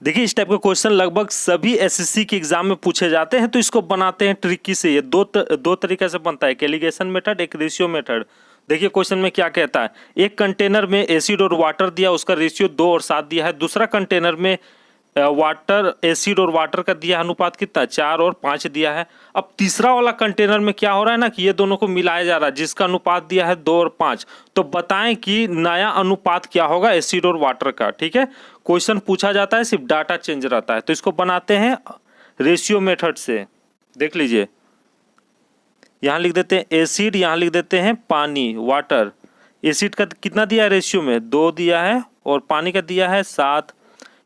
देखिए इस टाइप के क्वेश्चन लगभग सभी एसएससी के एग्जाम में पूछे जाते हैं, तो इसको बनाते हैं ट्रिकी से। ये दो तरीके से बनता है, एक एलिगेशन मेथड, एक रेशियो मेथड। देखिए क्वेश्चन में क्या कहता है, एक कंटेनर में एसिड और वाटर दिया, उसका रेशियो 2 और 7 दिया है। दूसरा कंटेनर में वाटर, एसिड और वाटर का दिया अनुपात कितना, 4 और 5 दिया है। अब तीसरा वाला कंटेनर में क्या हो रहा है ना कि ये दोनों को मिलाया जा रहा है, जिसका अनुपात दिया है 2 और 5। तो बताएं कि नया अनुपात क्या होगा एसिड और वाटर का। ठीक है, क्वेश्चन पूछा जाता है, सिर्फ डाटा चेंज रहता है। तो इसको बनाते हैं रेशियो मेथड से। देख लीजिए, यहाँ लिख देते हैं एसिड, यहाँ लिख देते हैं पानी, वाटर। एसिड का कितना दिया है रेशियो में, 2 दिया है, और पानी का दिया है 7।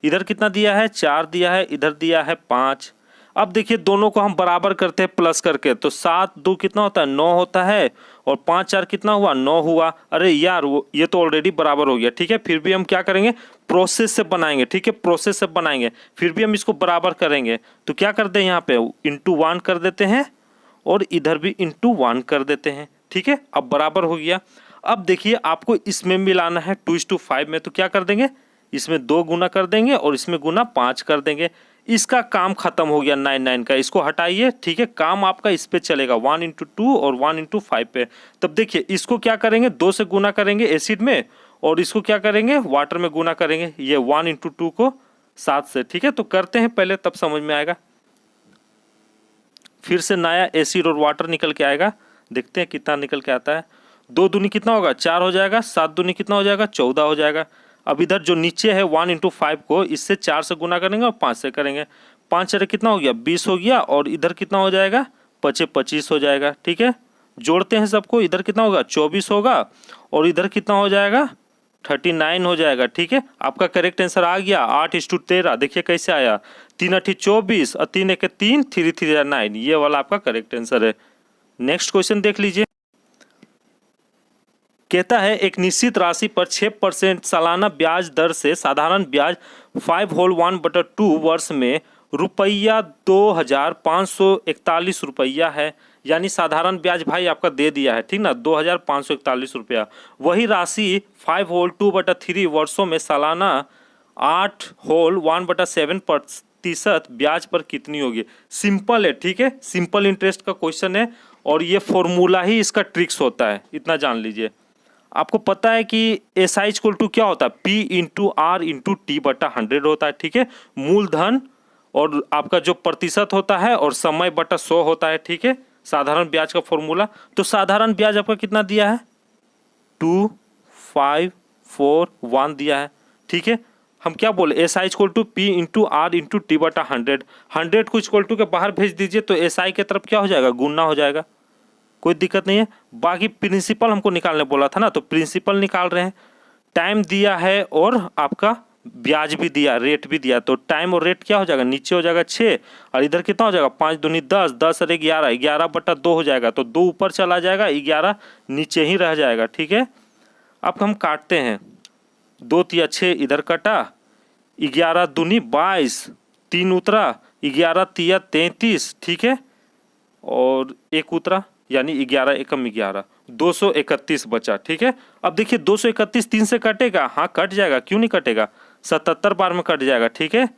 इधर कितना दिया है, 4 दिया है, इधर दिया है 5। अब देखिए दोनों को हम बराबर करते हैं प्लस करके, तो 7 2 कितना होता है, 9 होता है, और 5 4 कितना हुआ, 9 हुआ। अरे यार ये तो ऑलरेडी बराबर हो गया। ठीक है, फिर भी हम क्या करेंगे, प्रोसेस से बनाएंगे। ठीक है, प्रोसेस से बनाएंगे, फिर भी हम इसको बराबर करेंगे। तो क्या करते हैं, यहाँ पे इंटू 1 कर देते हैं, और इधर भी इंटू 1 कर देते हैं। ठीक है, अब बराबर हो गया। अब देखिए आपको इसमें मिलाना है 2:5 में, तो क्या कर देंगे, इसमें 2 गुना कर देंगे और इसमें गुना 5 कर देंगे। इसका काम खत्म हो गया 9 का, इसको हटाइए। ठीक है, काम आपका इस पे चलेगा 1 × 2 और 1 × 5 पे। तब देखिए इसको क्या करेंगे, 2 से गुना करेंगे एसिड में, और इसको क्या करेंगे, वाटर में गुना करेंगे, ये 1 × 2 को 7 से। ठीक है, तो करते हैं पहले, तब समझ में आएगा। फिर से नया एसिड और वाटर निकल के आएगा, देखते हैं कितना निकल के आता है। 2 दूनी कितना होगा, 4 हो जाएगा, 7 दूनी कितना हो जाएगा, 14 हो जाएगा। अब इधर जो नीचे है 1 × 5 को इससे 4 से गुना करेंगे और 5 से करेंगे। 5 4 कितना हो गया, 20 हो गया, और इधर कितना हो जाएगा, 25 हो जाएगा। ठीक है, जोड़ते हैं सबको, इधर कितना होगा, 24 होगा, और इधर कितना हो जाएगा, 39 हो जाएगा। ठीक है, आपका करेक्ट आंसर आ गया 8:13। देखिए कैसे आया, 3 × 8 = 24 और 3 × 1 = 3, 3 × 3 = 9। ये वाला आपका करेक्ट आंसर है। नेक्स्ट क्वेश्चन देख लीजिए, कहता है एक निश्चित राशि पर 6% सालाना ब्याज दर से साधारण ब्याज 5/1/2 वर्ष में रुपया 2541 रुपया है। यानी साधारण ब्याज भाई आपका दे दिया है, ठीक ना, 2541 रुपया। वही राशि 5/2/3 वर्षों में सालाना 8/1/7% ब्याज पर कितनी होगी। सिंपल है, ठीक है, सिंपल इंटरेस्ट का क्वेश्चन है, और ये फॉर्मूला ही इसका ट्रिक्स होता है, इतना जान लीजिए। आपको पता है कि SI = क्या होता है, P × R × T/100 होता है। ठीक है, मूलधन और आपका जो प्रतिशत होता है और समय बटा 100 होता है। ठीक है, साधारण ब्याज का फॉर्मूला। तो साधारण ब्याज आपका कितना दिया है, 2 5 4 1 दिया है। ठीक है, हम क्या बोले, SI = P × R × T/100। 100 को इक्वल टू के बाहर भेज दीजिए तो SI के तरफ क्या हो जाएगा, गुना हो जाएगा, कोई दिक्कत नहीं है। बाकी प्रिंसिपल हमको निकालने बोला था ना, तो प्रिंसिपल निकाल रहे हैं। टाइम दिया है और आपका ब्याज भी दिया, रेट भी दिया, तो टाइम और रेट क्या हो जाएगा, नीचे हो जाएगा 6, और इधर कितना हो जाएगा, 5 दूनी 10, 10 और 11, 11/2 हो जाएगा। तो 2 ऊपर चला जाएगा, 11 नीचे ही रह जाएगा। ठीक है, अब हम काटते हैं, 2 × 6 इधर कटा, 11 दूनी 22, 3 उतरा, 11 × 3 = 33। ठीक है, और 1 उतरा, यानी 11 × 1 = 11, 231 बचा। ठीक है, अब देखिए 231 3 से कटेगा, हाँ कट जाएगा, क्यों नहीं कटेगा, 77 बार में कट जाएगा। ठीक है,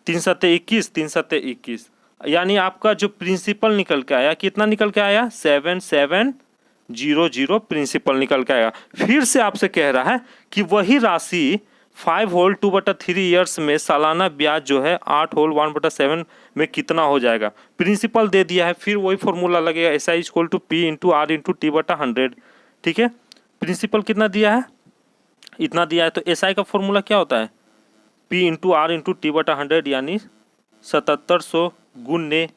3 × 7 = 21, 3 × 7 = 21, यानी आपका जो प्रिंसिपल निकल के आया, कितना निकल के आया, 7700 प्रिंसिपल निकल के आया। फिर से आपसे कह रहा है कि वही राशि 5/2/3 ईयर्स में सालाना ब्याज जो है 8/1/7 में कितना हो जाएगा। प्रिंसिपल दे दिया है, फिर वही फॉर्मूला लगेगा, SI = P × R × T/100। ठीक है, प्रिंसिपल कितना दिया है, इतना दिया है, तो SI का फॉर्मूला क्या होता है, P × R × T/100, यानी 7700 गुने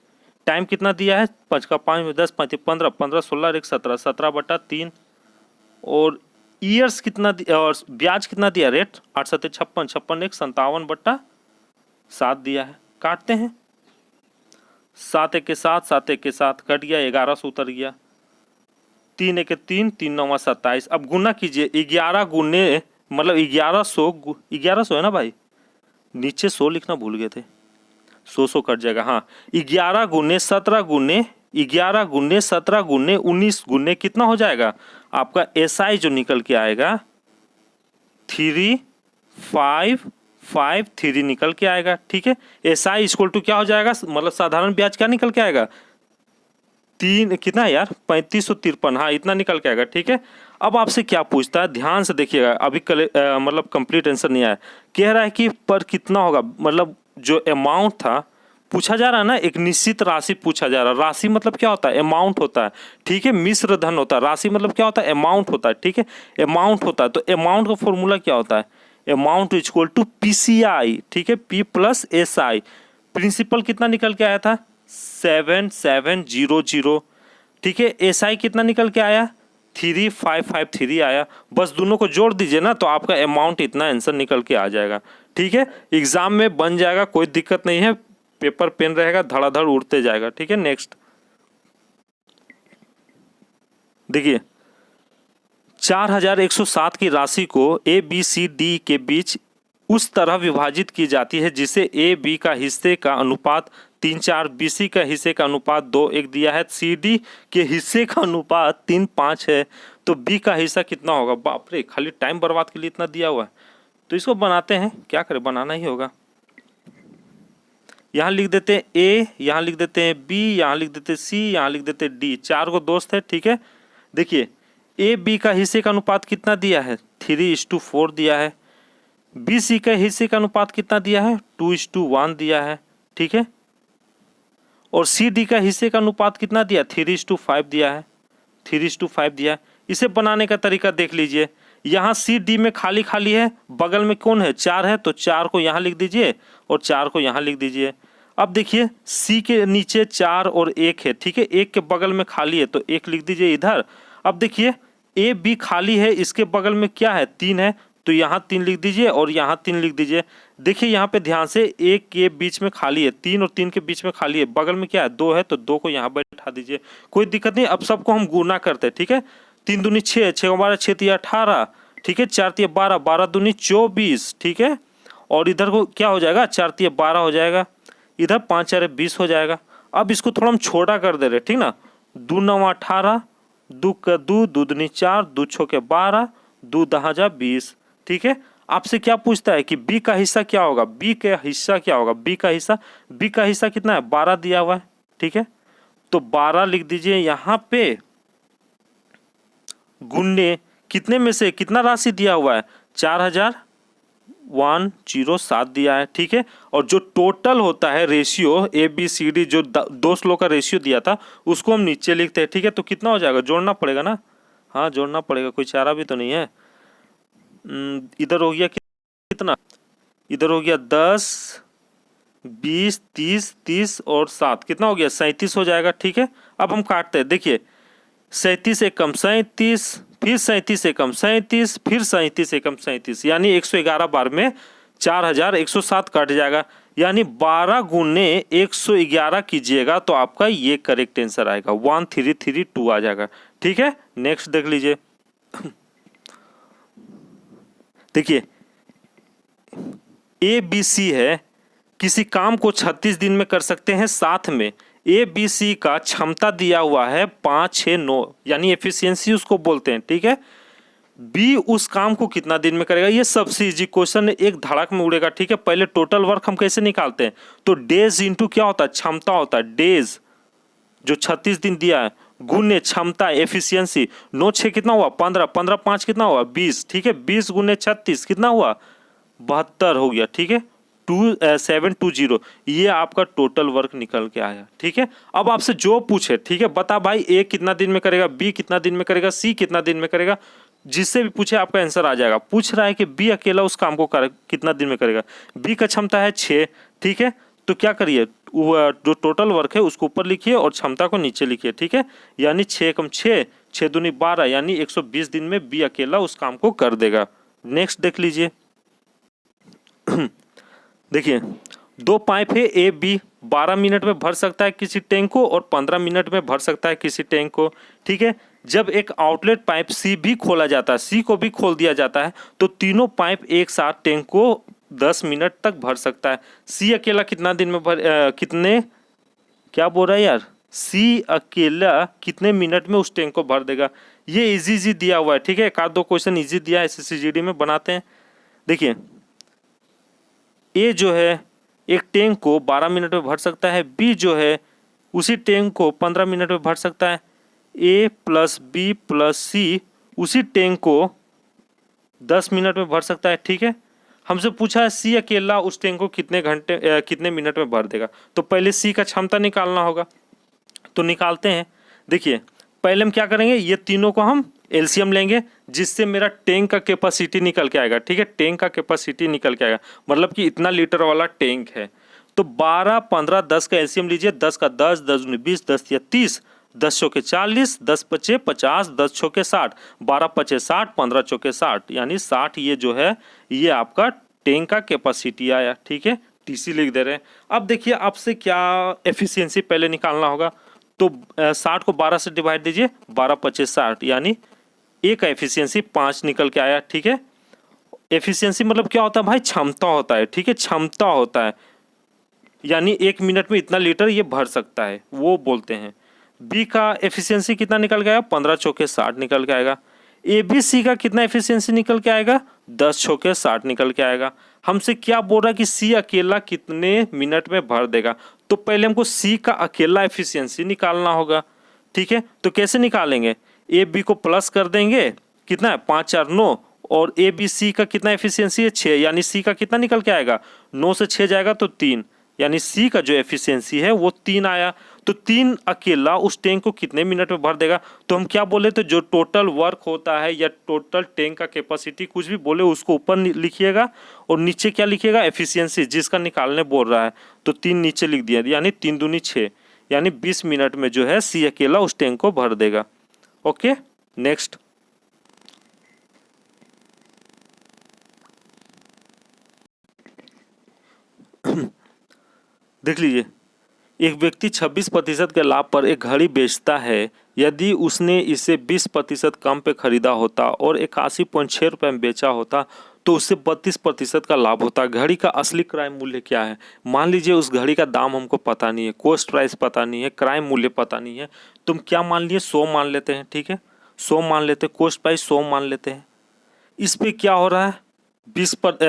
टाइम कितना दिया है, 5 का 5 10 5 15 15 16 1 17 17/3, और ईयर्स कितना और ब्याज कितना दिया, रेट 8 7 56 56 1 57/7 दिया है। काटते हैं, 7 1 के 7 7 1 के 7 कट गया, 1100 उतर गया, 3 1 के 3 3 9 27। अब गुना कीजिए, 11 गुने मतलब 1100 है ना भाई, नीचे 100 लिखना भूल गए थे, 100 कट जाएगा। हाँ, 11 गुने 17 गुने 11 गुने 17 गुने 19 गुने कितना हो जाएगा आपका SI जो निकल के आएगा 3 5 553 निकल के आएगा। ठीक है, SI इक्वल टू क्या हो जाएगा, मतलब साधारण ब्याज क्या निकल के आएगा, तीन कितना है यार 3553, हाँ इतना निकल के आएगा। ठीक है, अब आपसे क्या पूछता है, ध्यान से देखिएगा, अभी मतलब कंप्लीट आंसर नहीं आया। कह रहा है कि पर कितना होगा, मतलब जो अमाउंट था पूछा जा रहा है ना, एक निश्चित राशि पूछा जा रहा है। राशि मतलब क्या होता है, अमाउंट होता है। ठीक है, मिश्र धन होता है। राशि मतलब क्या होता है, अमाउंट होता है। ठीक है, अमाउंट होता है। तो अमाउंट का फॉर्मूला क्या होता है, अमाउंट इक्वल टू PCI। ठीक है, P प्लस SI। प्रिंसिपल कितना निकल के आया था, 7700। ठीक है, SI कितना निकल के आया, 3553 आया। बस दोनों को जोड़ दीजिए ना तो आपका अमाउंट इतना आंसर निकल के आ जाएगा। ठीक है, एग्जाम में बन जाएगा, कोई दिक्कत नहीं है, पेपर पेन रहेगा, धड़ाधड़ उड़ते जाएगा। ठीक है, नेक्स्ट देखिए, 4107 की राशि को ABCD के बीच उस तरह विभाजित की जाती है जिसे AB का हिस्से का अनुपात 3:4, BC का हिस्से का अनुपात 2:1 दिया है, CD के हिस्से का अनुपात 3:5 है। तो B का हिस्सा कितना होगा। बाप रे, खाली टाइम बर्बाद के लिए इतना दिया हुआ है, तो इसको बनाते हैं, क्या करें, बनाना ही होगा। यहाँ लिख देते हैं A, यहाँ लिख देते हैं B, यहाँ लिख देते हैं C, यहाँ लिख देते हैं D। चार को दोस्त है। ठीक है, देखिए AB का हिस्से का अनुपात कितना दिया है, 3:4 दिया है। BC का हिस्से का अनुपात कितना दिया है, 2:1 दिया है। ठीक है, और CD का हिस्से का अनुपात कितना दिया, 3:5 दिया है, 3:5 दिया है। इसे बनाने का तरीका देख लीजिए, यहाँ CD में खाली खाली है, बगल में कौन है, 4 है, तो 4 को यहाँ लिख दीजिए और 4 को यहाँ लिख दीजिए। अब देखिए C के नीचे 4 और 1 है। ठीक है, 1 के बगल में खाली है तो 1 लिख दीजिए इधर। अब देखिए AB खाली है, इसके बगल में क्या है, 3 है, तो यहाँ 3 लिख दीजिए और यहाँ 3 लिख दीजिए। देखिए यहाँ पे ध्यान से, 1 के बीच में खाली है, 3 और 3 के बीच में खाली है, बगल में क्या है, 2 है, तो 2 को यहाँ बैठा दीजिए, कोई दिक्कत नहीं। अब सबको हम गुना करते हैं। ठीक है, 3 दूनी 6, 6 12, 6 3 18। ठीक है, 4 3 12, 12 दूनी 24। ठीक है, और इधर को क्या हो जाएगा, 4 3 12 हो जाएगा, इधर 5 4 20 हो जाएगा। अब इसको थोड़ा हम छोटा कर दे रहे, ठीक ना, 2 9 18, 2 का 2, 2 दूनी 4, 2 6 के 12, 2 10 20। ठीक है, आपसे क्या पूछता है कि B का हिस्सा क्या होगा, B का हिस्सा क्या होगा, B का हिस्सा कितना है, 12 दिया हुआ है। ठीक है, तो 12 लिख दीजिए यहाँ पे, गुन्ने कितने में से कितना राशि दिया हुआ है, 4107 दिया है। ठीक है, और जो टोटल होता है रेशियो ABCD, जो दो स्लो का रेशियो दिया था उसको हम नीचे लिखते हैं। ठीक है, तो कितना हो जाएगा, जोड़ना पड़ेगा ना, हाँ जोड़ना पड़ेगा, कोई चारा भी तो नहीं है। इधर हो गया कितना, इधर हो गया 10 20 30 30 और 7, कितना हो गया, 37 हो जाएगा। ठीक है, अब हम काटते हैं, देखिए 37 एकम 37, फिर 37 एकम 37, फिर 37 एकम 37, यानी 111 बार में 4107 कट जाएगा, यानी 12 गुने 111 कीजिएगा तो आपका ये करेक्ट आंसर आएगा, 1332 आ जाएगा। ठीक है, नेक्स्ट देख लीजिए। देखिए ABC है, किसी काम को 36 दिन में कर सकते हैं, साथ में ABC का क्षमता दिया हुआ है 5 6 9, यानी एफिशिएंसी उसको बोलते हैं। ठीक है, B उस काम को कितना दिन में करेगा, ये सबसे इजी क्वेश्चन है, एक धड़क में उड़ेगा। ठीक है, पहले टोटल वर्क हम कैसे निकालते हैं, तो डेज इंटू क्या होता है, क्षमता होता है, डेज जो 36 दिन दिया है, गुने क्षमता एफिशिएंसी, 9 6 कितना हुआ, 15, 15 5 कितना हुआ, 20। ठीक है, 20 गुने 36 कितना हुआ, 72 हो गया। ठीक है, 2720, ये आपका टोटल वर्क निकल के आया। ठीक है, अब आपसे जो पूछे, ठीक है, बता भाई A कितना दिन में करेगा, B कितना दिन में करेगा, C कितना दिन में करेगा, जिससे भी पूछे आपका आंसर आ जाएगा। पूछ रहा है कि B अकेला उस काम को कितना दिन में करेगा, B का क्षमता है 6। ठीक है, तो क्या करिए, जो टोटल वर्क है उसको ऊपर लिखिए और क्षमता को नीचे लिखिए। ठीक है, यानी 6 कम 6, 6 दूनी 12, यानी 120 दिन में B अकेला उस काम को कर देगा। नेक्स्ट देख लीजिए। देखिए 2 पाइप है AB, 12 मिनट में भर सकता है किसी टैंक को और 15 मिनट में भर सकता है किसी टैंक को। ठीक है, जब एक आउटलेट पाइप C भी खोला जाता है, C को भी खोल दिया जाता है, तो तीनों पाइप एक साथ टैंक को 10 मिनट तक भर सकता है। C अकेला कितना दिन में कितने, क्या बोल रहा है यार, C अकेला कितने मिनट में उस टैंक को भर देगा। ये इजी दिया हुआ है। ठीक है, एक आध दो क्वेश्चन इजी दिया है, SSCGD में बनाते हैं। देखिए ए जो है एक टैंक को 12 मिनट में भर सकता है, बी जो है उसी टैंक को 15 मिनट में भर सकता है, ए प्लस बी प्लस सी उसी टैंक को 10 मिनट में भर सकता है। ठीक है, हमसे पूछा है सी अकेला उस टैंक को कितने मिनट में भर देगा। तो पहले सी का क्षमता निकालना होगा, तो निकालते हैं। देखिए पहले हम क्या करेंगे, ये तीनों को हम एलसीएम लेंगे, जिससे मेरा टैंक का कैपेसिटी निकल के आएगा। ठीक है, टैंक का कैपेसिटी निकल के आएगा, मतलब कि इतना लीटर वाला टैंक है। तो 12, 15, 10 का एलसीएम लीजिए, 10 का 10, 10 दूनी 20, 10 या 30, 10 चौके 40, 10 पचे 50, 10 चौके 60, 12 पचे 60, 15 चौके 60, यानी 60 ये जो है ये आपका टैंक का कैपेसिटी आया। ठीक है, टीसी लिख दे रहे हैं। अब देखिए आपसे क्या एफिशिएंसी पहले निकालना होगा, तो 60 को 12 से डिवाइड दीजिए, 12 पचे 60, यानी ए का एफिशिएंसी 5 निकल के आया। ठीक है, एफिशिएंसी मतलब क्या होता है भाई, क्षमता होता है। ठीक है, क्षमता होता है, यानी 1 मिनट में इतना लीटर ये भर सकता है, वो बोलते हैं। बी का एफिशिएंसी कितना निकल के आएगा, 15 चौके 60 निकल के आएगा। ए बी सी का कितना एफिशिएंसी निकल के आएगा, 10 चौके 60 निकल के आएगा। हमसे क्या बोल रहा है कि सी अकेला कितने मिनट में भर देगा, तो पहले हमको सी का अकेला एफिशिएंसी निकालना होगा। ठीक है, तो कैसे निकालेंगे, ए बी को प्लस कर देंगे, कितना है 5 4 9, और ए बी सी का कितना एफिशिएंसी है 6, यानी सी का कितना निकल के आएगा, 9 से 6 जाएगा तो 3, यानी सी का जो एफिशिएंसी है वो 3 आया। तो 3 अकेला उस टैंक को कितने मिनट में भर देगा, तो हम क्या बोले, तो जो टोटल वर्क होता है या टोटल टैंक का कैपेसिटी कुछ भी बोले उसको ऊपर लिखिएगा और नीचे क्या लिखिएगा, एफिशिएंसी जिसका निकालने बोल रहा है। तो 3 नीचे लिख दिया, यानी 3 दूनी 6, यानी 20 मिनट में जो है सी अकेला उस टैंक को भर देगा। Okay, next. देख लीजिए, एक व्यक्ति 26% के लाभ पर एक घड़ी बेचता है। यदि उसने इसे 20% कम पे खरीदा होता और 81.6 रुपये में बेचा होता तो उससे 32% का लाभ होता। घड़ी का असली क्रय मूल्य क्या है। मान लीजिए उस घड़ी का दाम हमको पता नहीं है, कॉस्ट प्राइस पता नहीं है, क्रय मूल्य पता नहीं है, तुम क्या मान लिए, 100 मान लेते हैं। ठीक है, 100 मान लेते हैं, कॉस्ट प्राइस 100 मान लेते हैं। इस पे क्या हो रहा है,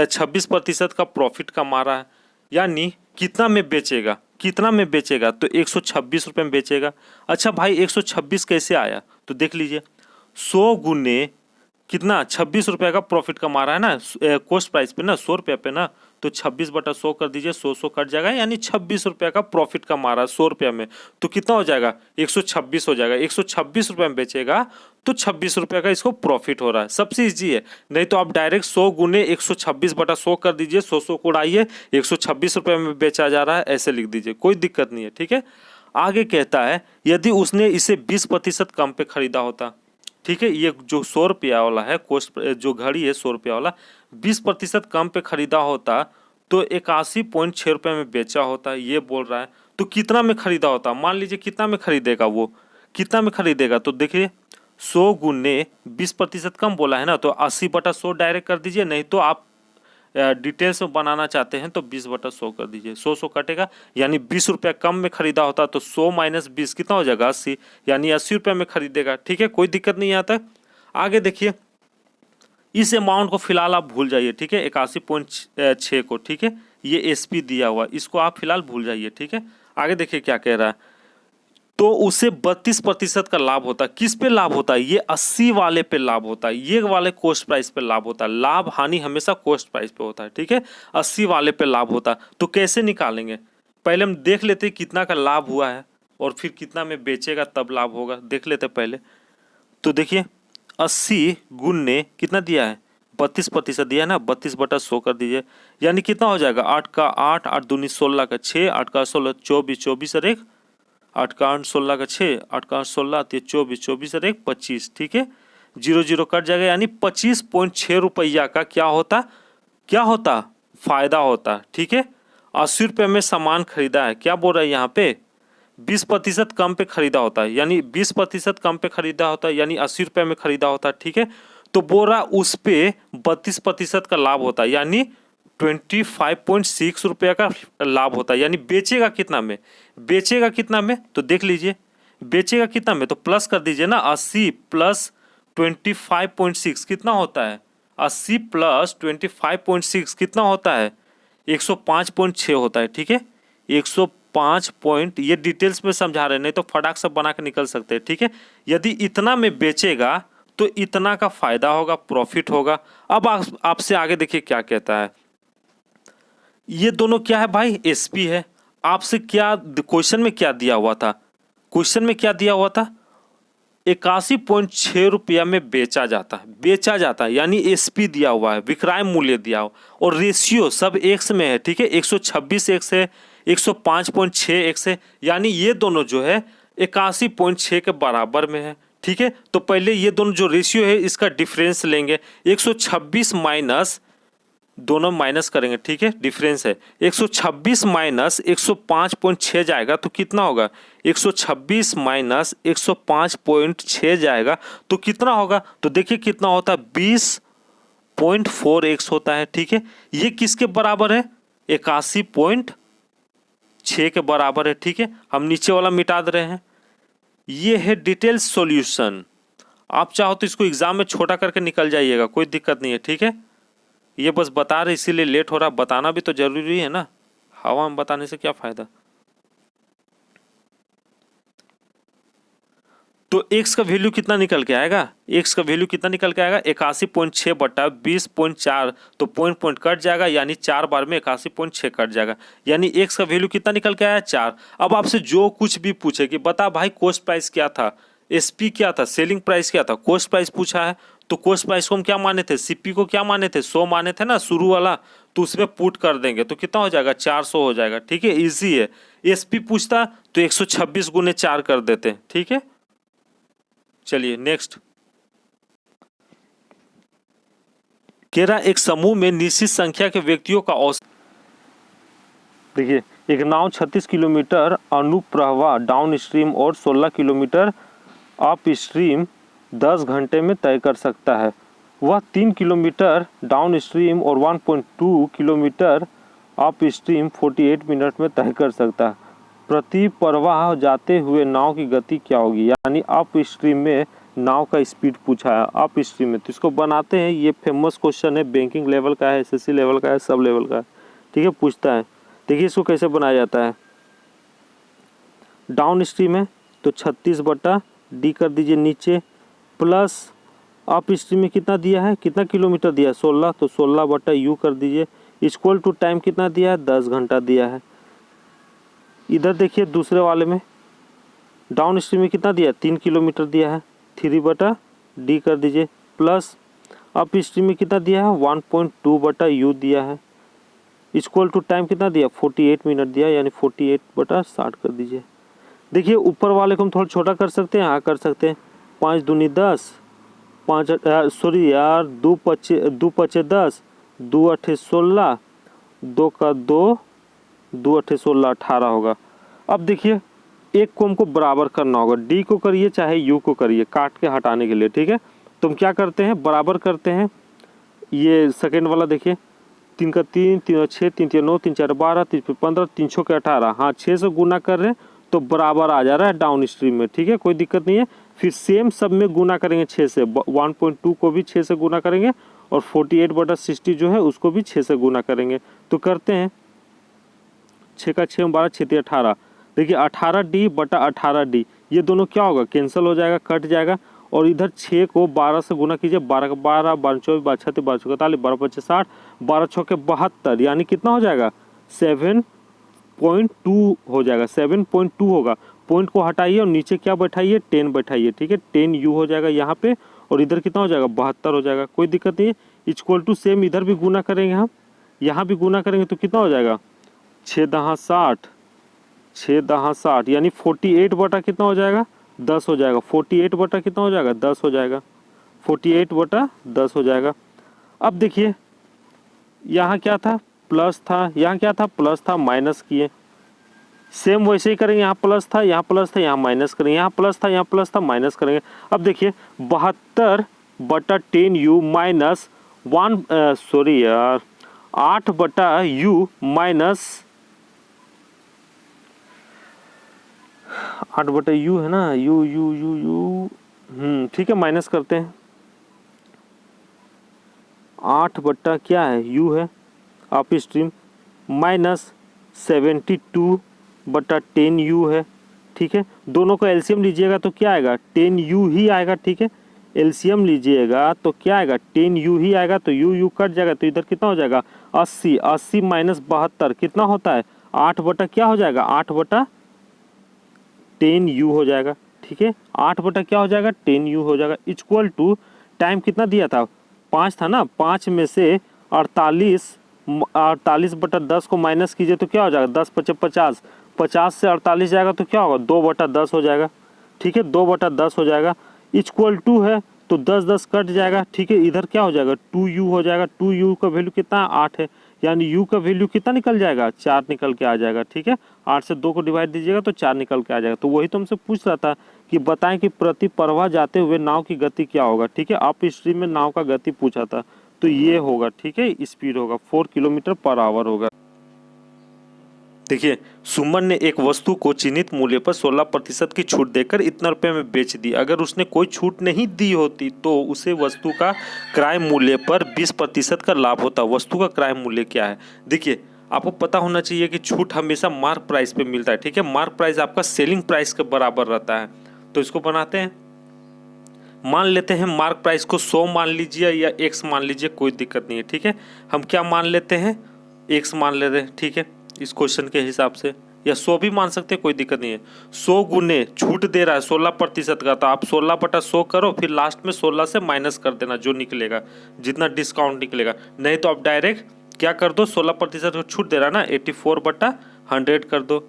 26% का प्रॉफिट कमा रहा है, यानी कितना में बेचेगा, कितना में बेचेगा, तो 126 रुपये में बेचेगा। अच्छा भाई 126 कैसे आया, तो देख लीजिए 100 गुने कितना, 26 रुपये का प्रॉफिट कमा रहा है ना कॉस्ट प्राइस पे ना, 100 रुपये पे ना, तो 26/100 कर दीजिए, 100 कट जाएगा, यानी 26 रुपये का प्रॉफिट कमा रहा है 100 रुपये में, तो कितना हो जाएगा, 126 हो जाएगा। 126 रुपये में बेचेगा तो 26 रुपये का इसको प्रॉफिट हो रहा है। सबसे ईजी है, नहीं तो आप डायरेक्ट 100 गुने 126/100 कर दीजिए, 100 को उड़ाइए, 126 रुपये में बेचा जा रहा है, ऐसे लिख दीजिए, कोई दिक्कत नहीं है। ठीक है, आगे कहता है यदि उसने इसे 20% कम पे खरीदा होता। ठीक है, ये जो 100 रुपया वाला है कॉस्ट, जो घड़ी है 100 रुपया वाला, 20% कम पे खरीदा होता तो 81.6 रुपये में बेचा होता, ये बोल रहा है। तो कितना में खरीदा होता, मान लीजिए कितना में खरीदेगा, वो कितना में खरीदेगा, तो देखिए 100 गुने 20% कम बोला है ना, तो 80/100 डायरेक्ट कर दीजिए, नहीं तो आप डिटेल्स में बनाना चाहते हैं तो 20/100 कर दीजिए, 100 कटेगा, यानी 20 रुपया कम में खरीदा होता तो 100 माइनस 20 कितना हो जाएगा, 80, यानी 80 रुपये में खरीदेगा। ठीक है, कोई दिक्कत नहीं यहाँ तक। आगे देखिए, इस अमाउंट को फिलहाल आप भूल जाइए। ठीक है, 81.6 को, ठीक है, ये एसपी दिया हुआ, इसको आप फिलहाल भूल जाइए। ठीक है, आगे देखिए क्या कह रहा है, तो उसे 32% का लाभ होता है। किस पे लाभ होता है, ये 80 वाले पे लाभ होता है, ये वाले कॉस्ट प्राइस पे लाभ होता है। लाभ हानि हमेशा कॉस्ट प्राइस पे होता है। ठीक है, 80 वाले पे लाभ होता है। तो कैसे निकालेंगे, पहले हम देख लेते हैं कितना का लाभ हुआ है और फिर कितना में बेचेगा तब लाभ होगा, देख लेते पहले। तो देखिए 80 गुने कितना दिया है, 32% दिया है ना, 32/100 कर दीजिए, यानी कितना हो जाएगा, 8 का 8, 8 दूनी 16 का 6, 8 का 16 24, 24 और 1, 8 का 8 16 का 6, 8 का 8 16 24, 24 और 1 25। ठीक है, 0 कट जाएगा, यानी 25.6 रुपया का क्या होता, क्या होता, फायदा होता। ठीक है, 80 रुपये में सामान खरीदा है, क्या बोल रहा है यहाँ पे, 20% कम पे खरीदा होता है, यानी 20% कम पे खरीदा होता है, यानी 80 रुपये में खरीदा होता है। ठीक है, तो बोल रहा उस पे 32% का लाभ होता है, यानी 25.6 रुपये का लाभ होता है। यानी बेचेगा कितना में, बेचेगा कितना में, तो देख लीजिए बेचेगा कितना में, तो प्लस कर दीजिए ना, 80 प्लस 25.6 कितना होता है, 80 प्लस 25.6 कितना होता है, 105.6 होता है, ठीक है। 105 पॉइंट, ये डिटेल्स में समझा रहे हैं, नहीं तो फटाक से बना के निकल सकते हैं, ठीक है। यदि इतना में बेचेगा तो इतना का फायदा होगा, प्रॉफिट होगा। अब आपसे आगे देखिए क्या कहता है। ये दोनों क्या है भाई, एसपी है। आपसे क्या क्वेश्चन में क्या दिया हुआ था, क्वेश्चन में क्या दिया हुआ था, 81.6 रुपया में बेचा जाता है, यानी एसपी दिया हुआ है, विक्रय मूल्य दिया हुआ, और रेशियो सब एक्स में है, ठीक है। 126 एक्स है, 105.6 एक्स है, यानी ये दोनों जो है 81.6 के बराबर में है, ठीक है। तो पहले ये दोनों जो रेशियो है इसका डिफरेंस लेंगे, 126 माइनस, दोनों माइनस करेंगे, ठीक है, डिफरेंस है। 126 माइनस 105.6 जाएगा तो कितना होगा, 126 माइनस 105.6 जाएगा तो कितना होगा, तो देखिए कितना होता है, 20.4x होता है, ठीक है। ये किसके बराबर है, 81.6 के बराबर है, ठीक है। हम नीचे वाला मिटा दे रहे हैं। ये है डिटेल सॉल्यूशन। आप चाहो तो इसको एग्जाम में छोटा करके निकल जाइएगा, कोई दिक्कत नहीं है, ठीक है। ये बस बता रहे इसीलिए लेट हो रहा, बताना भी तो जरूरी है ना, हवा में बताने से क्या फायदा। तो x का वैल्यू कितना निकल के आएगा, x का वैल्यू कितना निकल के आएगा, 81.6 बटा 20.4, तो पॉइंट कट जाएगा, यानी 4 बार में 81.6 कट जाएगा, यानी x का वैल्यू कितना निकल के आया, 4। अब आपसे जो कुछ भी पूछे कि बता भाई कॉस्ट प्राइस क्या था, एसपी क्या था, सेलिंग प्राइस क्या था, कॉस्ट प्राइस पूछा है, तो कॉस्ट प्राइस को हम क्या माने थे, सीपी को क्या माने थे, 100 माने थे ना शुरू वाला, तो उसमें पुट कर देंगे तो कितना हो जाएगा, 400 हो जाएगा, ठीक है, इजी है। एसपी पूछता तो 126 गुने 4 कर देते, ठीक है। चलिए नेक्स्ट, कह रहा एक समूह में निश्चित संख्या के व्यक्तियों का औसत, देखिए एक नाव 36 किलोमीटर अनुप्रवाह डाउन स्ट्रीम और 16 किलोमीटर अप स्ट्रीम 10 घंटे में तय कर सकता है। वह 3 किलोमीटर डाउन स्ट्रीम और 1.2 किलोमीटर अप स्ट्रीम 48 मिनट में तय कर सकता है। प्रति प्रवाह जाते हुए नाव की गति क्या होगी, यानी अप स्ट्रीम में नाव का स्पीड पूछा है, अप स्ट्रीम में। तो इसको बनाते हैं, ये फेमस क्वेश्चन है, बैंकिंग लेवल का है, एसएससी लेवल का है, सब लेवल का है, ठीक है, पूछता है। देखिए इसको कैसे बनाया जाता है, डाउन स्ट्रीम है तो 36 बटा डी कर दीजिए नीचे, प्लस अप स्ट्रीम में कितना दिया है, कितना किलोमीटर दिया है, 16, तो 16 बटा यू कर दीजिए, इक्वल टू टाइम कितना दिया है, 10 घंटा दिया है। इधर देखिए दूसरे वाले में डाउन स्ट्रीम में कितना दिया है, 3 किलोमीटर दिया है, 3 बटा डी कर दीजिए, प्लस अप स्ट्रीम में कितना दिया है, 1.2 बटा यू दिया है, इक्वल टू टाइम कितना दिया, 48 मिनट दिया, यानी 48 बटा 60 कर दीजिए। देखिए ऊपर वाले को हम थोड़ा छोटा कर सकते हैं, हाँ कर सकते हैं, 5 दूनी 10, 5 सॉरी यार 2 पचे 10, 2 अठे 16, 2 का 2, 2 अठे 16, 18 होगा। अब देखिए एक को हमको बराबर करना होगा, डी को करिए चाहे यू को करिए, काट के हटाने के लिए, ठीक है। तो हम क्या करते हैं, बराबर करते हैं, ये सेकेंड वाला देखिए, 3 का 3, 3 6, 3 3 9, 3 4 12, 3 15, 3 6 के 18, हाँ 6 से गुना कर रहे हैं तो बराबर आ जा रहा है डाउन स्ट्रीम में, ठीक है, कोई दिक्कत नहीं है। फिर सेम सब में गुना करेंगे 6 से, 1.2 को भी 6 से गुना करेंगे और 48 बटा 60 जो है उसको भी 6 से गुना करेंगे। तो करते हैं 6 का 6 12, 6 3 18, देखिए 18 डी बटा 18 डी, ये दोनों क्या होगा, कैंसिल हो जाएगा, कट जाएगा, और इधर 6 को 12 से गुना कीजिए, 12 का 12, 12 24, 12 36, 12 44, 12 25 60, 12 6 के 72, यानी कितना हो जाएगा, 7.2 हो जाएगा, 7.2 होगा। पॉइंट को हटाइए और नीचे क्या बैठाइए, 10 बैठाइए, ठीक है, 10 यू हो जाएगा यहाँ पे, और इधर कितना हो जाएगा, 72 हो जाएगा, कोई दिक्कत नहीं है। इक्वल टू सेम इधर भी गुना करेंगे हम, यहाँ भी गुना करेंगे तो कितना हो जाएगा, 6 दहा 60, 6 दहा 60, यानी 48 बटा कितना हो जाएगा, 10 हो जाएगा, 48 बटा कितना हो जाएगा, 10 हो जाएगा, 48 बटा 10 हो जाएगा। अब देखिए यहाँ क्या था, प्लस था, यहाँ क्या था, प्लस था, माइनस किए, सेम वैसे ही करेंगे, यहाँ प्लस था, यहाँ प्लस था, यहाँ माइनस करेंगे, यहाँ प्लस था, यहाँ प्लस था, माइनस करेंगे। अब देखिए 72 बटा 10 यू माइनस 1, सॉरी यार 8 बटा यू माइनस 8 बटा यू है ना, यू यू यू यू, ठीक है, माइनस करते हैं, 8 बटा क्या है, यू है, अप स्ट्रीम, माइनस 72/10u है। ठीक है, दोनों का एलसीएम लीजिएगा तो क्या आएगा, 10u ही आएगा। ठीक है, एलसीएम लीजिएगा तो क्या आएगा, 10u ही आएगा। तो यू कट जाएगा तो इधर कितना हो जाएगा 80, 80 माइनस 72 कितना होता है 8 बटा क्या हो जाएगा 8/10u हो जाएगा। ठीक है, 8 बटा क्या हो जाएगा 10u हो जाएगा। इक्वल टू टाइम कितना दिया था 5 था ना, 5 में से 48/10 को माइनस कीजिए तो क्या हो जाएगा 10 × 5 = 50, 50 से 48 जाएगा तो क्या होगा 2/10 हो जाएगा। ठीक है, 2/10 हो जाएगा। इक्वल टू है तो 10 10 कट जाएगा। ठीक है, इधर क्या हो जाएगा 2u हो जाएगा। 2u का वैल्यू कितना 8 है, यानी u का वैल्यू कितना निकल जाएगा 4 निकल के आ जाएगा। ठीक है, 8 से 2 को डिवाइड दीजिएगा तो 4 निकल के आ जाएगा। तो वही तो हमसे पूछ रहा था कि बताएं कि प्रति प्रवाह जाते हुए नाव की गति क्या होगा। ठीक है, अप स्ट्रीम में नाव का गति पूछा था तो ये होगा। ठीक है, स्पीड होगा 4 km/h होगा। देखिए, सुमन ने एक वस्तु को चिन्हित मूल्य पर 16% की छूट देकर इतना रुपए में बेच दी। अगर उसने कोई छूट नहीं दी होती तो उसे वस्तु का क्रय मूल्य पर 20% का लाभ होता। वस्तु का क्रय मूल्य क्या है, देखिए आपको पता होना चाहिए कि छूट हमेशा मार्क प्राइस पे मिलता है। ठीक है, मार्क प्राइस आपका सेलिंग प्राइस के बराबर रहता है। तो इसको बनाते हैं, मान लेते हैं मार्क प्राइस को 100 मान लीजिए या x मान लीजिए, कोई दिक्कत नहीं है। ठीक है, हम क्या मान लेते हैं x मान ले रहे हैं। ठीक है, इस क्वेश्चन के हिसाब से, या 100 भी मान सकते हैं, कोई दिक्कत नहीं है। 100 गुने छूट दे रहा है 16% का, तो आप 16/100 करो, फिर लास्ट में 16 से माइनस कर देना जो निकलेगा, जितना डिस्काउंट निकलेगा। नहीं तो आप डायरेक्ट क्या कर दो, 16% को छूट दे रहा है ना, 84/100 कर दो।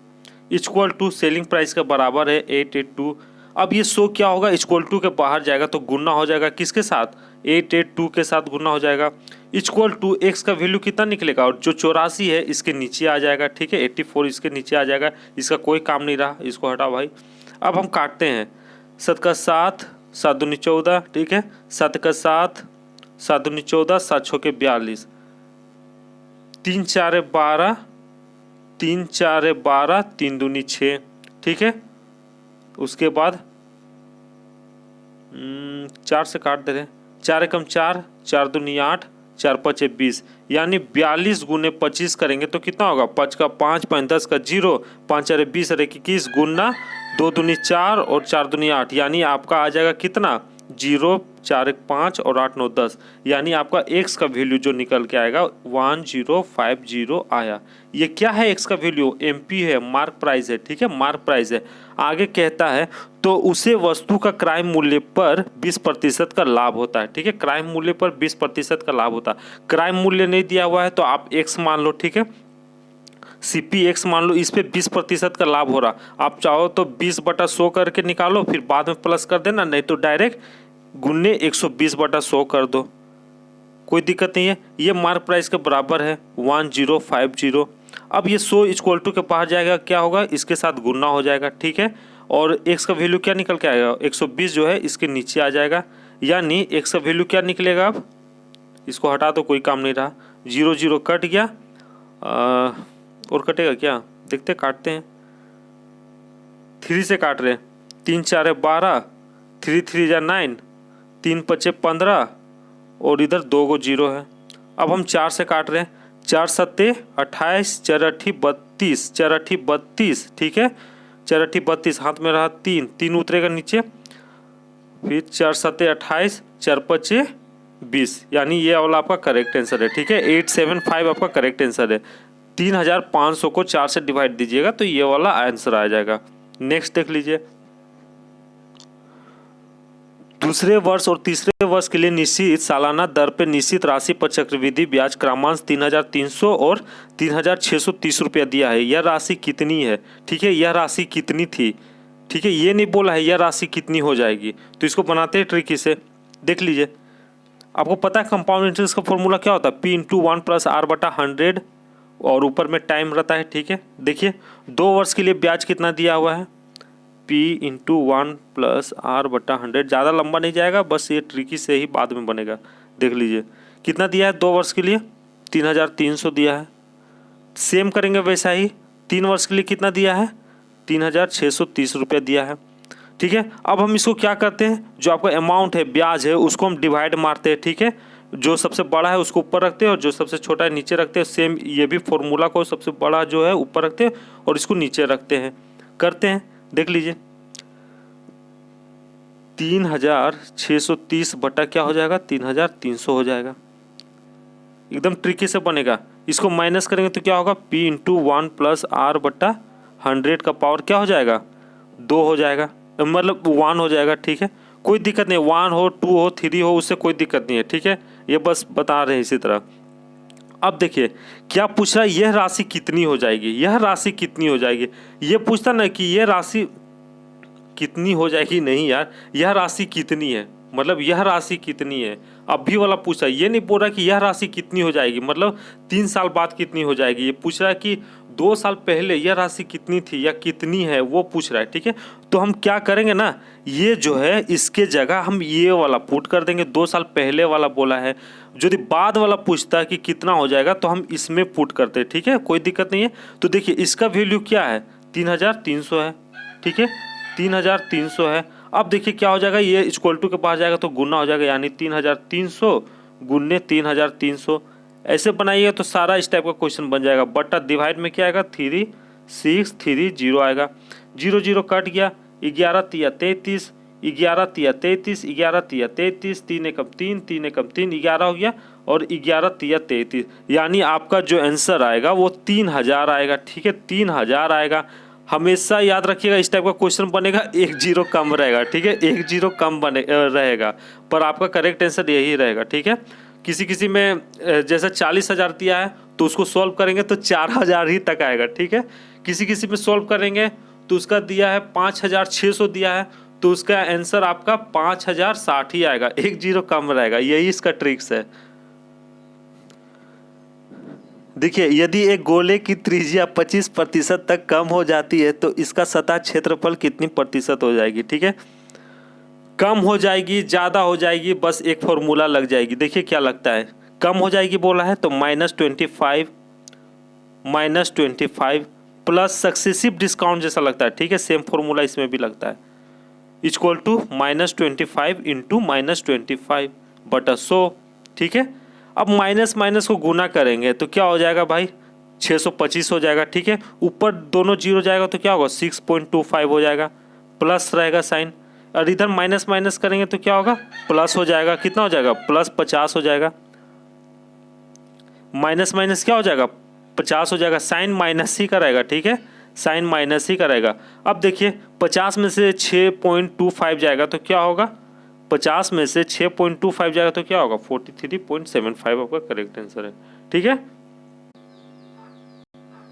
इक्वल टू सेलिंग प्राइस का बराबर है 882। अब ये 100 क्या होगा, इक्वल टू के बाहर जाएगा तो गुना हो जाएगा किसके साथ, 882 के साथ गुना हो जाएगा। इक्वल टू एक्स का वैल्यू कितना निकलेगा, और जो 84 है इसके नीचे आ जाएगा। ठीक है, 84 इसके नीचे आ जाएगा, इसका कोई काम नहीं रहा, इसको हटा भाई। अब हम काटते हैं, 7 का 7, 7 दूनी 14। ठीक है, 7 का 7, 7 दूनी 14, 7 छः के 42, 3 4 12, 3 4 12, 3 दूनी 6। ठीक है, उसके बाद 4 से काट दे रहे, 4 एकम 4, 4 दूनी 8, 4 5 20, यानी 42 गुने 25 करेंगे तो कितना होगा, 5 का 5, 5 10 का 0, 5 4 20 और 21 गुना 2 दूनी 4 और 4 दूनी 8, यानी आपका आ जाएगा कितना 0, 4 1 5 और 8 9 10, यानी आपका x का वैल्यू जो निकल के आएगा 1050 आया। ये क्या है x का वैल्यू, MP है, मार्क प्राइस है। ठीक है, मार्क प्राइस है। आगे कहता है तो उसे वस्तु का क्रय मूल्य पर 20% का लाभ होता है। ठीक है, क्रय मूल्य पर 20% का लाभ होता है। क्रय मूल्य नहीं दिया हुआ है तो आप x मान लो। ठीक है, CPX मान लो, इस पे 20% का लाभ हो रहा। आप चाहो तो 20/100 करके निकालो, फिर बाद में प्लस कर देना, नहीं तो डायरेक्ट गुने 120/100 कर दो, कोई दिक्कत नहीं है। ये मार्क प्राइस के बराबर है 1050। अब ये 100 इक्वल टू के बाहर जाएगा, क्या होगा, इसके साथ गुना हो जाएगा। ठीक है, और x का वैल्यू क्या निकल के आएगा, 120 जो है इसके नीचे आ जाएगा, यानी x का वैल्यू क्या निकलेगा। अब इसको हटा दो, कोई काम नहीं रहा, 0 0 कट गया, और कटेगा क्या, देखते काटते हैं। 3 से काट रहे, 3 4 12, 3 3 जा 9, 3 5 15 और इधर 2 को 0 है। अब हम 4 से काट रहे हैं, 4 7 28, 4 8 32, 4 8 32। ठीक है, 4 8 32, हाथ में रहा 3, 3 उतरेगा नीचे, फिर 4 7 28, 4 5 20, यानी ये वाला आपका करेक्ट आंसर है। ठीक है, 875 आपका करेक्ट आंसर है। 3500 को 4 से डिवाइड दीजिएगा तो ये वाला आंसर आ जाएगा। नेक्स्ट देख लीजिए, दूसरे वर्ष और तीसरे वर्ष के लिए निश्चित सालाना दर पे निश्चित राशि पर चक्रवृद्धि ब्याज क्रमांक 3300 और 3630 रुपया दिया है। यह राशि कितनी है। ठीक है, यह राशि कितनी थी। ठीक है, ये नहीं बोला है यह राशि कितनी हो जाएगी। तो इसको बनाते हैं ट्रिकी से, देख लीजिए। आपको पता है कंपाउंड इंटरेस्ट का फॉर्मूला क्या होता है, P × 1 + R/100 और ऊपर में टाइम रहता है। ठीक है, देखिए 2 वर्ष के लिए ब्याज कितना दिया हुआ है, P × 1 + R/100। ज़्यादा लंबा नहीं जाएगा, बस ये ट्रिकी से ही बाद में बनेगा। देख लीजिए कितना दिया है 2 वर्ष के लिए, 3300 दिया है। सेम करेंगे वैसा ही, 3 वर्ष के लिए कितना दिया है, 3630 रुपया दिया है। ठीक है, अब हम इसको क्या करते हैं, जो आपका अमाउंट है ब्याज है उसको हम डिवाइड मारते हैं। ठीक है, जो सबसे बड़ा है उसको ऊपर रखते हैं और जो सबसे छोटा है नीचे रखते हैं। सेम ये भी फॉर्मूला को सबसे बड़ा जो है ऊपर रखते हैं और इसको नीचे रखते हैं। करते हैं, देख लीजिए 3630 बटा क्या हो जाएगा 3300 हो जाएगा। एकदम ट्रिकी से बनेगा। इसको माइनस करेंगे तो क्या होगा P इंटू 1 प्लस R बटा 100 का पावर क्या हो जाएगा 2 हो जाएगा, मतलब 1 हो जाएगा। ठीक है, कोई दिक्कत नहीं, 1 हो 2 हो 3 हो उससे कोई दिक्कत नहीं है। ठीक है, ये बस बता रहे हैं इसी तरह। अब देखिए क्या पूछ रहा है, यह राशि कितनी हो जाएगी, यह राशि कितनी हो जाएगी। ये पूछता ना कि यह राशि कितनी हो जाएगी, नहीं यार, यह राशि कितनी है, मतलब यह राशि कितनी है। अभी वाला पूछा, ये नहीं बोल रहा कि यह राशि कितनी हो जाएगी मतलब 3 साल बाद कितनी हो जाएगी। ये पूछ रहा है कि 2 साल पहले यह राशि कितनी थी या कितनी है, वो पूछ रहा है। ठीक है, तो हम क्या करेंगे ना, ये जो है इसके जगह हम ये वाला पुट कर देंगे। 2 साल पहले वाला बोला है, यदि बाद वाला पूछता है कि कितना हो जाएगा तो हम इसमें पुट करते हैं। ठीक है, कोई दिक्कत नहीं है। तो देखिए इसका वैल्यू क्या है 3300 है। ठीक है, 3300 है। अब देखिए क्या हो जाएगा, ये इक्वल टू के पास जाएगा तो गुना हो जाएगा, यानी 3300 गुने 3300 ऐसे बनाइएगा तो सारा इस टाइप का क्वेश्चन बन जाएगा। बटा डिवाइड में क्या आएगा 3630 आएगा। 0 0 कट गया, 11 तिया 33, 11 तिया 33, 11 तिया 33, 3 एकम 3, 3 एकम 3, 11 हो गया और 11 तिया 33, यानी आपका जो आंसर आएगा वो 3000 आएगा। ठीक है, 3000 आएगा। हमेशा याद रखिएगा इस टाइप का क्वेश्चन बनेगा 1 0 कम रहेगा। ठीक है, 1 0 कम बने रहेगा, पर आपका करेक्ट आंसर यही रहेगा। ठीक है, किसी में जैसा 40,000 दिया है तो उसको सॉल्व करेंगे तो 4000 ही तक आएगा। ठीक है, किसी में सॉल्व करेंगे तो उसका दिया है 5600 दिया है तो उसका आंसर आपका 5060 ही आएगा, 1 0 कम रहेगा। यही इसका ट्रिक्स है। देखिए यदि एक गोले की त्रिज्या 25% तक कम हो जाती है तो इसका सतह क्षेत्रफल कितनी प्रतिशत हो जाएगी। ठीक है, कम हो जाएगी, ज़्यादा हो जाएगी, बस एक फॉर्मूला लग जाएगी। देखिए क्या लगता है, कम हो जाएगी बोला है तो -25 प्लस सक्सेसिव डिस्काउंट जैसा लगता है। ठीक है, सेम फॉर्मूला इसमें भी लगता है, इक्वल टू -25 इंटू -25 बटा 100। ठीक है, अब माइनस माइनस को गुना करेंगे तो क्या हो जाएगा भाई 625 हो जाएगा। ठीक है, ऊपर दोनों जीरो जाएगा तो क्या होगा 6.25 हो जाएगा, प्लस रहेगा साइन, और इधर माइनस माइनस करेंगे तो क्या होगा प्लस हो जाएगा। कितना हो जाएगा +50 हो जाएगा। माइनस माइनस क्या हो जाएगा 50 हो जाएगा, साइन माइनस ही करेगा। ठीक है, साइन माइनस ही करेगा। अब देखिए 50 में से 6.25 जाएगा तो क्या होगा, 50 में से 6.25 जाएगा तो क्या होगा 43.75 आपका करेक्ट आंसर है। ठीक है,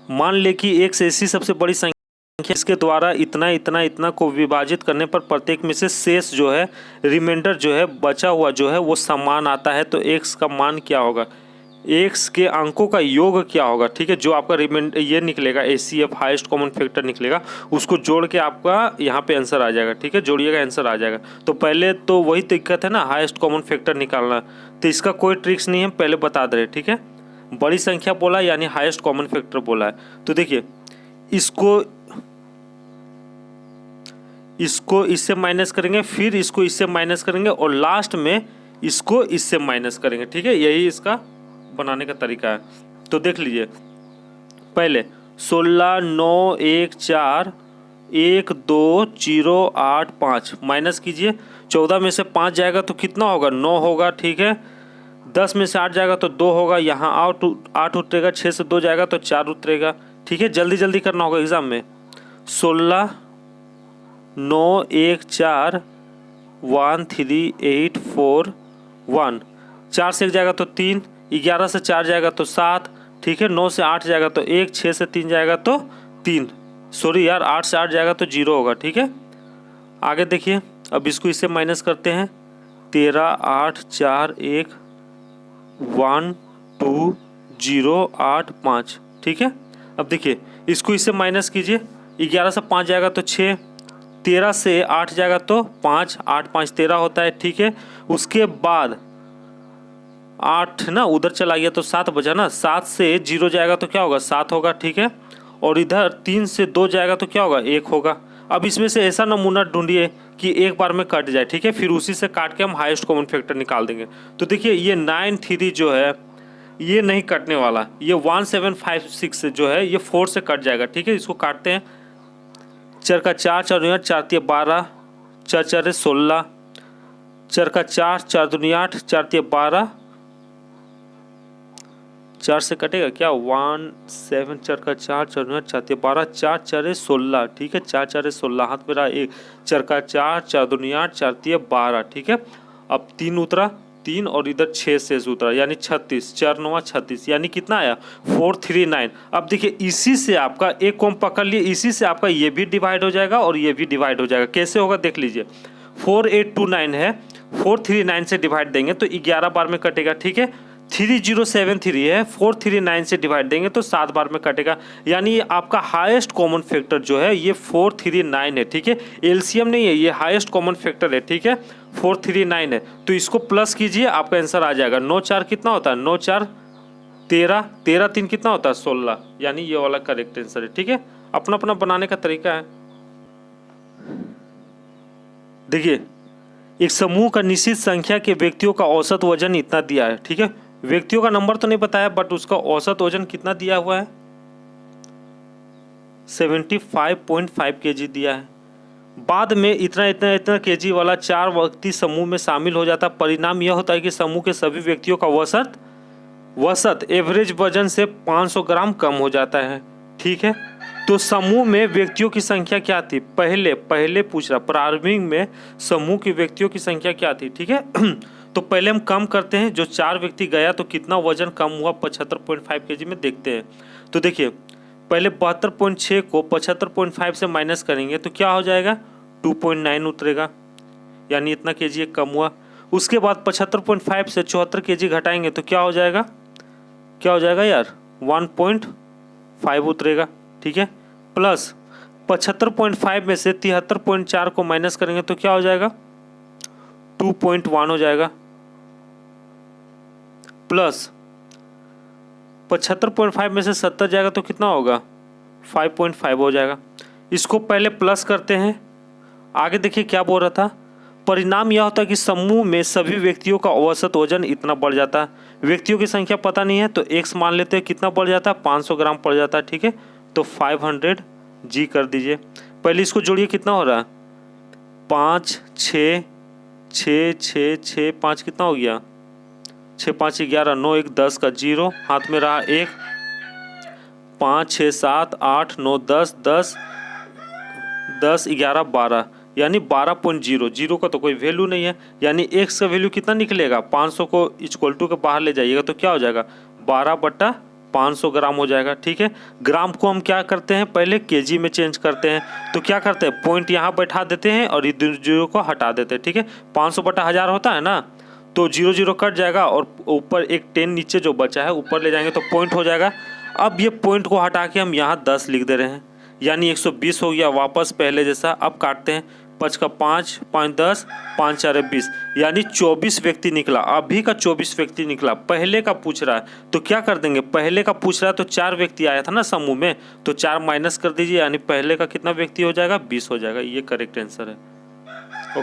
मान ले कि एक से ऐसी सबसे बड़ी संख्या इसके द्वारा इतना इतना इतना को विभाजित करने पर प्रत्येक में से शेष जो है, रिमाइंडर जो है, बचा हुआ जो है वो समान आता है तो x का मान क्या होगा, x के अंकों का योग क्या होगा। ठीक है, जो आपका रिमाइंडर ये निकलेगा ACF हाईएस्ट कॉमन फैक्टर निकलेगा, उसको जोड़ के आपका यहाँ पे आंसर आ जाएगा। ठीक है, जोड़िएगा आंसर आ जाएगा। तो पहले तो वही दिक्कत है ना, हाईएस्ट कॉमन फैक्टर निकालना, तो इसका कोई ट्रिक्स नहीं है, पहले बता दे रहे। ठीक है, बड़ी संख्या बोला यानी हाईएस्ट कॉमन फैक्टर बोला है। तो देखिए इसको इससे माइनस करेंगे, फिर इसको इससे माइनस करेंगे और लास्ट में इसको इससे माइनस करेंगे। ठीक है, यही इसका बनाने का तरीका है। तो देख लीजिए, पहले 16 9 1 4 1 2 0 8 5 माइनस कीजिए। 14 में से 5 जाएगा तो कितना होगा 9 होगा। ठीक है, 10 में से 8 जाएगा तो 2 होगा, यहाँ 8 उतरेगा, 6 से 2 जाएगा तो 4 उतरेगा। ठीक है, जल्दी जल्दी करना होगा एग्जाम में। 16 9 1 4 1 3 8 4 1, 4 से 1 जाएगा तो 3, 11 से 4 जाएगा तो 7। ठीक है, 9 से 8 जाएगा तो 1, 6 से 3 जाएगा तो 3, सॉरी यार 8 से 8 जाएगा तो 0 होगा। ठीक है, आगे देखिए, अब इसको इससे माइनस करते हैं। 13 8 4 1 1 2 0 8 5। ठीक है, अब देखिए इसको इससे माइनस कीजिए। 11 से 5 जाएगा तो 6, 13 से 8 जाएगा तो 5, 8 5 13 होता है। ठीक है, उसके बाद 8 ना उधर चला गया तो 7 बचा ना, 7 से 0 जाएगा तो क्या होगा 7 होगा। ठीक है, और इधर 3 से 2 जाएगा तो क्या होगा 1 होगा। अब इसमें से ऐसा नमूना ढूंढिए कि एक बार में कट जाए, ठीक है, फिर उसी से काट के हम हाईएस्ट कॉमन फैक्टर निकाल देंगे। तो देखिए ये 9 3 जो है ये नहीं कटने वाला, ये 1756 जो है ये 4 से कट जाएगा, ठीक है। इसको काटते हैं, चर का 4 4 दूनी 8 4 तिया 12 4 4 16, चर का 4 4 दूनी 8 4 तिया 12, 4 से कटेगा क्या, 1 7 चर का 4 4 दूनी 8 4 तिया 12 4 4 16, ठीक है, 4 4 16 हाथ में रहा 1, चर का 4 4 दूनी 8 4 तिया 12, ठीक है। अब 3 उतरा 3 और इधर 6 शेष उतरा यानी 36, 4 9 36 यानी कितना आया 439। अब देखिए इसी से आपका एक कॉम पकड़ लिए, इसी से आपका ये भी डिवाइड हो जाएगा और ये भी डिवाइड हो जाएगा। कैसे होगा देख लीजिए, 4829 है, 439 से डिवाइड देंगे तो 11 बार में कटेगा, ठीक है। 3073 है, 439 से डिवाइड देंगे तो 7 बार में कटेगा, यानी आपका हाईएस्ट कॉमन फैक्टर जो है ये 439 है, ठीक है। एलसीएम नहीं है, ये हाईएस्ट कॉमन फैक्टर है, ठीक है, 439 है। तो इसको प्लस कीजिए, आपका आंसर आ जाएगा। 9 4 कितना होता है, 9 4 13, 13 3 कितना होता है 16, यानी ये वाला करेक्ट आंसर है, ठीक है। अपना अपना बनाने का तरीका है। देखिए एक समूह का निश्चित संख्या के व्यक्तियों का औसत वजन इतना दिया है, ठीक है। व्यक्तियों का नंबर तो नहीं बताया बट उसका औसत वजन कितना दिया हुआ है, 75.5 kg दिया है। बाद में इतना इतना इतना kg वाला 4 व्यक्ति समूह में शामिल हो जाता। परिणाम यह होता है कि समूह के सभी व्यक्तियों का औसत एवरेज वजन से 500 ग्राम कम हो जाता है, ठीक है। तो समूह में व्यक्तियों की संख्या क्या थी, पहले पूछ रहा, प्रारंभिक में समूह की व्यक्तियों की संख्या क्या थी, ठीक है। तो पहले हम कम करते हैं, जो 4 व्यक्ति गया तो कितना वजन कम हुआ 75.5 kg में देखते हैं। तो देखिए पहले 72.6 को 75.5 से माइनस करेंगे तो क्या हो जाएगा 2.9 उतरेगा, यानी इतना kg कम हुआ। उसके बाद 75.5 से 74 kg घटाएंगे तो क्या हो जाएगा यार 1.5 उतरेगा, ठीक है। प्लस 75.5 में से 73.4 को माइनस करेंगे तो क्या हो जाएगा 2.1 हो जाएगा। प्लस 75.5 में से 70 जाएगा तो कितना होगा 5.5 हो जाएगा। इसको पहले प्लस करते हैं, आगे देखिए क्या बोल रहा था। परिणाम यह होता है कि समूह में सभी व्यक्तियों का औसत वजन इतना बढ़ जाता है। व्यक्तियों की संख्या पता नहीं है तो x मान लेते हैं, कितना बढ़ जाता है 500 ग्राम पड़ जाता है, ठीक है। तो 500 g कर दीजिए। पहले इसको जोड़िए, कितना हो रहा है 5 6 6 6 6 5 कितना हो गया 6 5 11 9 1 10 का 0 हाथ में रहा 1, 5 6 7 8 9 10 10 10 11 12 यानी 12.0, जीरो का तो कोई वैल्यू नहीं है, यानी x का वैल्यू कितना निकलेगा 500 को इक्वल टू के बाहर ले जाइएगा तो क्या हो जाएगा 12/500 ग्राम हो जाएगा, ठीक है। ग्राम को हम क्या करते हैं पहले kg में चेंज करते हैं, तो क्या करते हैं पॉइंट यहाँ बैठा देते हैं और जीरो को हटा देते हैं, ठीक है। 500/1000 होता है ना, तो 0 0 कट जाएगा और ऊपर एक 10 नीचे जो बचा है ऊपर ले जाएंगे तो पॉइंट हो जाएगा। अब ये पॉइंट को हटा के हम यहाँ 10 लिख दे रहे हैं, यानी 120 हो गया वापस पहले जैसा। अब काटते हैं, 5 का 5 5 10 5 4 20 यानी 24 व्यक्ति निकला। अभी का 24 व्यक्ति निकला, पहले का पूछ रहा है तो क्या कर देंगे, पहले का पूछ रहा है तो 4 व्यक्ति आया था ना समूह में, तो 4 माइनस कर दीजिए, यानी पहले का कितना व्यक्ति हो जाएगा 20 हो जाएगा। ये करेक्ट आंसर है।